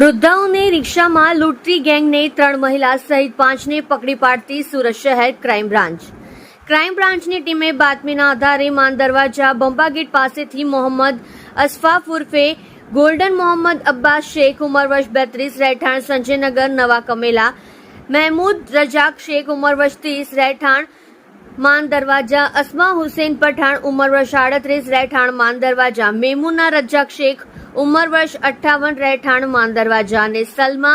વૃદ્ધાઓને રિક્ષામાં લૂંટતી ગેંગને 3 મહિલા સહિત 5ને પકડી પાડતી સુરત શહેર ક્રાઇમ બ્રાન્ચની ટીમે બાતમીના આધારે માન દરવાજા બંબા ગેટ પાસેથી મોહમ્મદ અસફાફ ઉર્ફે ગોલ્ડન મોહમ્મદ અબ્બાસ શેખ ઉંમર વર્ષ 32 રહેઠાણ સંજયનગર નવા કમેલા, મહેમૂદ રજાક શેખ ઉંમર વર્ષ 30 રહેઠાણ માન દરવાજા, અસ્મા હુસૈન પઠાણ ઉંમર વર્ષ 38 રહેઠાણ માન દરવાજા, મેમુના રજાક શેખ ઉંમર વર્ષ 58 રહેઠાણ માન દરવાજા અને સલમા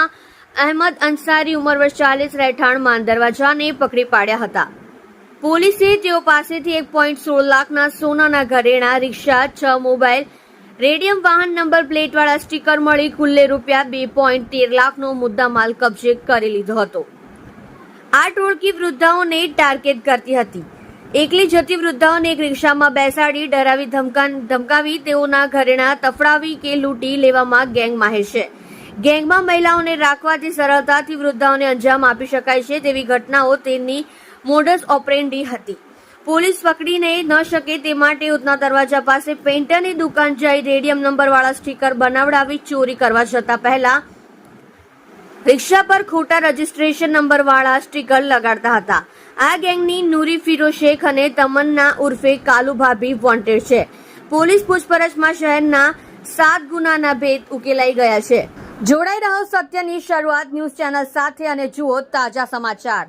અહેમદ અંસારી ઉંમર વર્ષ 40 રહેઠાણ માન દરવાજાને પકડી પાડ્યા હતા. પોલીસે તેઓ પાસેથી 1.16 લાખના સોનાના ઘરેણા, રિક્ષા, 6 મોબાઈલ, રેડિયમ વાહન નંબર પ્લેટવાળા સ્ટીકર મળી કુલ્લે રૂપિયા 2.13 લાખનો મુદ્દામાલ કબજે કરી લીધો હતો. આ ટોળકી વૃદ્ધાઓને ટાર્ગેટ કરતી હતી. એકલી જતી વૃદ્ધાઓને એક રિક્ષામાં બેસાડી ડરાવી ધમકાવી તેઓના ઘરેણા તફડાવી કે લૂંટી લેવામાં ગેંગ માહિર છે. ગેંગમાં મહિલાઓને રાખવાથી સરળતાથી વૃદ્ધાઓને અંજામ આપી શકાય છે તેવી ઘટનાઓ તેની મોડસ ઓપરેન્ડી હતી. પોલીસ પકડીને ન શકે તે માટે ઉધના દરવાજા પાસે પેઇન્ટરની દુકાન જઈ રેડિયમ નંબરવાળા સ્ટીકર બનાવડાવી ચોરી કરવા જતા પહેલા રિક્ષા પર ખોટા રજીસ્ટ્રેશન નંબરવાળા સ્ટીકર લગાડતા હતા. આ ગેંગની નૂરી ફિરોઝ શેખ અને તમન્ના ઉર્ફે કાલુ ભાભી વોન્ટેડ છે. પોલીસ પૂછપરછમાં શહેરના 7 ગુનાના ભેદ ઉકેલાઈ ગયા છે. જોડાઈ રહો સત્યની શરૂઆત ન્યૂઝ ચેનલ સાથે અને જુઓ તાજા સમાચાર.